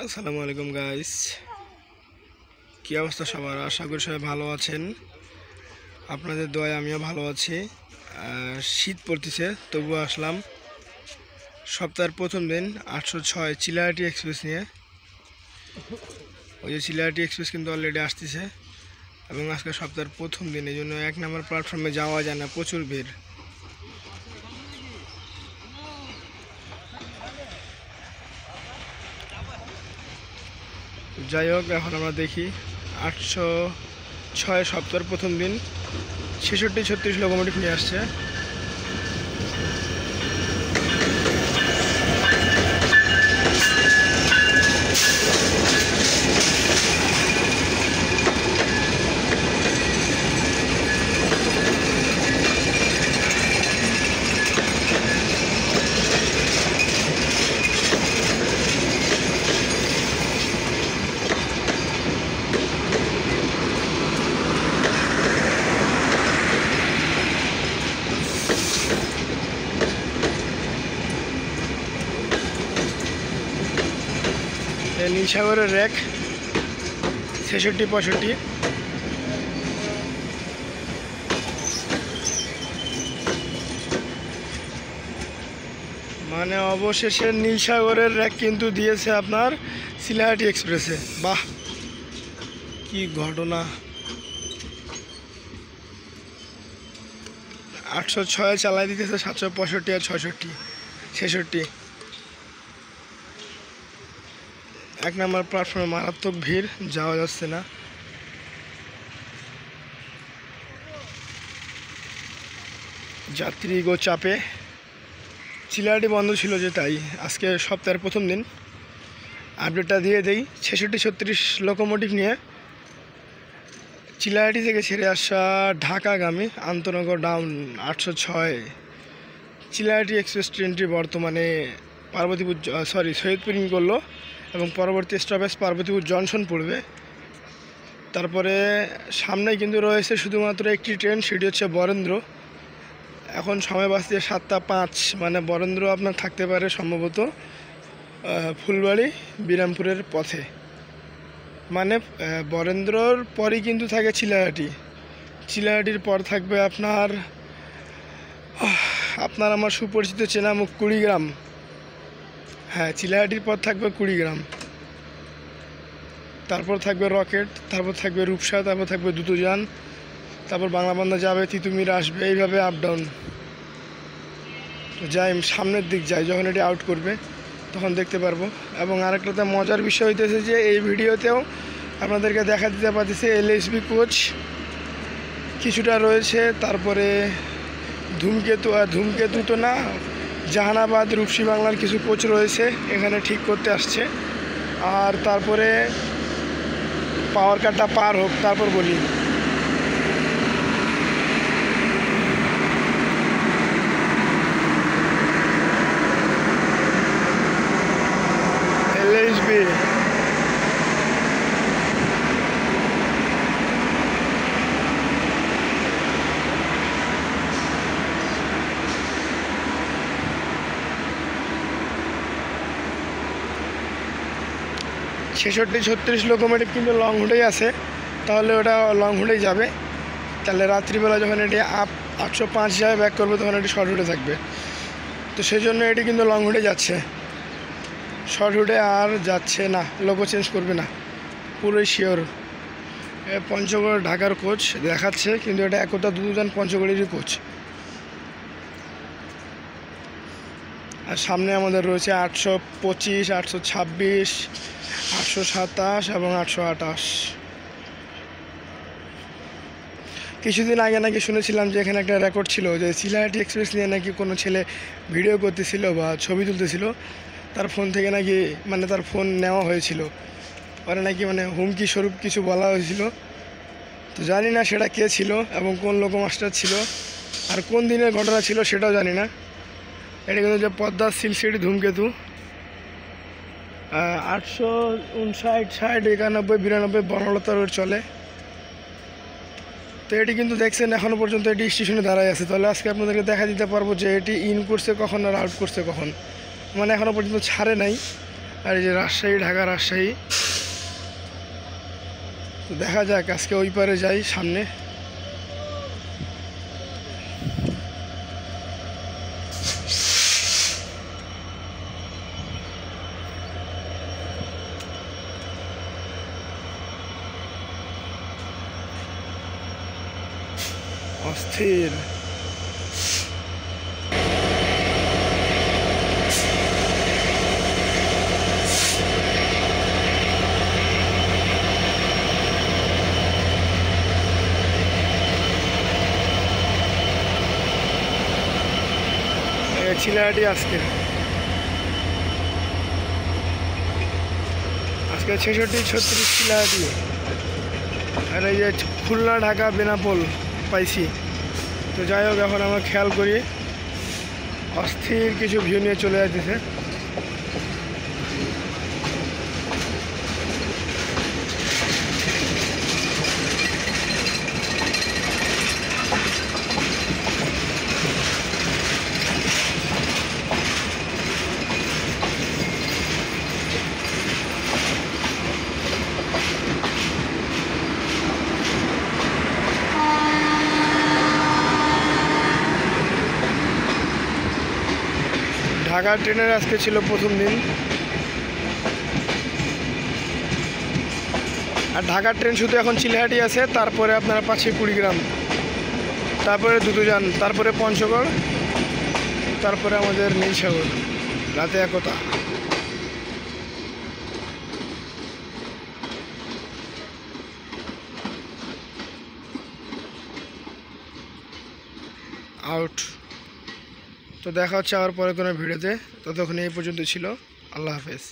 আসসালামু আলাইকুম গাইস, কী অবস্থা সবার? আশা করি সবাই ভালো আছেন। আপনাদের দোয়ায় আমিও ভালো আছি। শীত পড়তেছে, তবুও আসলাম সপ্তাহের প্রথম দিন 806 চিলাহাটি এক্সপ্রেস নিয়ে। ওই যে চিলাহাটি এক্সপ্রেস কিন্তু অলরেডি আসতেছে এবং আজকে সপ্তাহের প্রথম দিন, এই জন্য 1 নম্বর প্ল্যাটফর্মে যাওয়া যায় না, প্রচুর ভিড়। যাই হোক, এখন আমরা দেখি 806 সপ্তাহের প্রথম দিন 66-36 লোকোমোটিভ নিয়ে আসছে। নীলসাগরের র্যাক 66-65। মানে অবশেষে নীলসাগরের র্যাক কিন্তু দিয়েছে আপনার চিলাহাটি এক্সপ্রেসে। বাহ, কি ঘটনা! 806 চালাই দিতেছে 765 আর 66-66। 1 নম্বর প্ল্যাটফর্মে মারাত্মক ভিড়, যাওয়া যাচ্ছে না। যাত্রীগো চাপে। চিলাহাটি বন্ধ ছিল যে, তাই আজকে সপ্তাহের প্রথম দিন আপডেটটা দিয়ে দেই। 66-36 লোকোমোটিভ নিয়ে চিলাহাটি থেকে ছেড়ে আসা ঢাকাগামী আন্তনগর ডাউন 806 চিলাহাটি এক্সপ্রেস ট্রেনটি বর্তমানে সৈয়দপুর ইন করলো এবং পরবর্তী স্টপেজ পার্বতীপুর জংশন পড়বে। তারপরে সামনেই কিন্তু রয়েছে শুধুমাত্র একটি ট্রেন, সেটি হচ্ছে বরেন্দ্র। এখন সময় বাঁচছে 7টা 5, মানে বরেন্দ্র আপনার থাকতে পারে সম্ভবত ফুলবাড়ি বিরামপুরের পথে। মানে বরেন্দ্রর পরই কিন্তু থাকে চিলাহাটি। চিলাহাটির পর থাকবে আপনার আমার সুপরিচিত চেনামুখ কুড়িগ্রাম। হ্যাঁ, চিলাহাটির পর থাকবে কুড়িগ্রাম, তারপর থাকবে রকেট, তারপর থাকবে রূপসা, তারপর থাকবে দ্রুতযান, তারপর বাংলাবান্ধা যাবে, তিতুমির আসবে, এইভাবে আপ ডাউন। তো যাই, সামনের দিক যাই, যখন এটি আউট করবে তখন দেখতে পারবো। এবং আরেকটাতে মজার বিষয় হইতেছে যে এই ভিডিওতেও আপনাদেরকে দেখা দিতে পারতেছে LSB কোচ কিছুটা রয়েছে। তারপরে ধূমকেতু তো না, জাহানাবাদ রূপসী বাংলার কিছু কোচ রয়েছে এখানে ঠিক করতে আসছে। আর তারপরে পাওয়ার কাটটা পার হোক, তারপর বলি। LSB 66-36 লোকোমোটিভ কিন্তু লং হুডেই আছে, তাহলে ওটা লং হুডেই যাবে। তাহলে রাত্রিবেলা যখন এটি 805 যায় ব্যাক করবে, তখন এটি শর্ট হুডে থাকবে। তো সেই জন্য এটি কিন্তু লং হুডে যাচ্ছে, শর্ট হুডে আর যাচ্ছে না। লোগো চেঞ্জ করবে না, পুরোই শিওর। পঞ্চগড় ঢাকার কোচ দেখাচ্ছে, কিন্তু এটা একতা দ্রুতযান পঞ্চগড়েরই কোচ। আর সামনে আমাদের রয়েছে 825, 826, 827 এবং 828। কিছুদিন আগে নাকি শুনেছিলাম যে এখানে একটা রেকর্ড ছিল যে চিলাহাটি এক্সপ্রেস নিয়ে নাকি কোনো ছেলে ভিডিও করতেছিল বা ছবি তুলতেছিল, তার ফোন থেকে নাকি তার ফোন নেওয়া হয়েছিল, পরে নাকি হুমকি স্বরূপ কিছু বলা হয়েছিল। তো জানি না সেটা কে ছিল এবং কোন লোকোমাস্টার ছিল আর কোন দিনের ঘটনা ছিল সেটাও জানি না। এটা কিন্তু যে পদ্মা সিলসিটি ধূমকেতু 859, 60, 91, 92 বনলতা রোড চলে। তো এটি কিন্তু দেখছেন এখনও পর্যন্ত এটি স্টেশনে দাঁড়ায় আছে। তাহলে আজকে আপনাদেরকে দেখা দিতে পারবো যে এটি ইন করছে কখন আর আউট করছে কখন। এখনও পর্যন্ত ছাড়ে নাই। আর এই যে রাজশাহী, ঢাকা রাজশাহী। তো দেখা যাক আজকে ওই পারে যাই সামনে। অস্থির। চিলাহাটি আজকে 66, 36 চিলাহাটি। আর এই যে খুলনা, ঢাকা, বেনাপোল পাইছি। তো যাই হোক, এখন আমরা খেয়াল করি অস্থির কিছু ভিউ নিয়ে চলে যাচ্ছে। ঢাকা ট্রেনের আজকে ছিল প্রথম দিন। আর ঢাকার ট্রেন শুধু এখন চিলাহাটি আছে, তারপরে আপনারা পাচ্ছি কুড়িগ্রাম, তারপরে দুটোজান, তারপরে পঞ্চগড়, তারপরে আমাদের নীলসাগর, রাতে একতা। আউট। তো দেখা হচ্ছে আবার পরে কোনো ভিডিওতে। ততক্ষণ এই পর্যন্ত ছিল। আল্লাহ হাফেজ।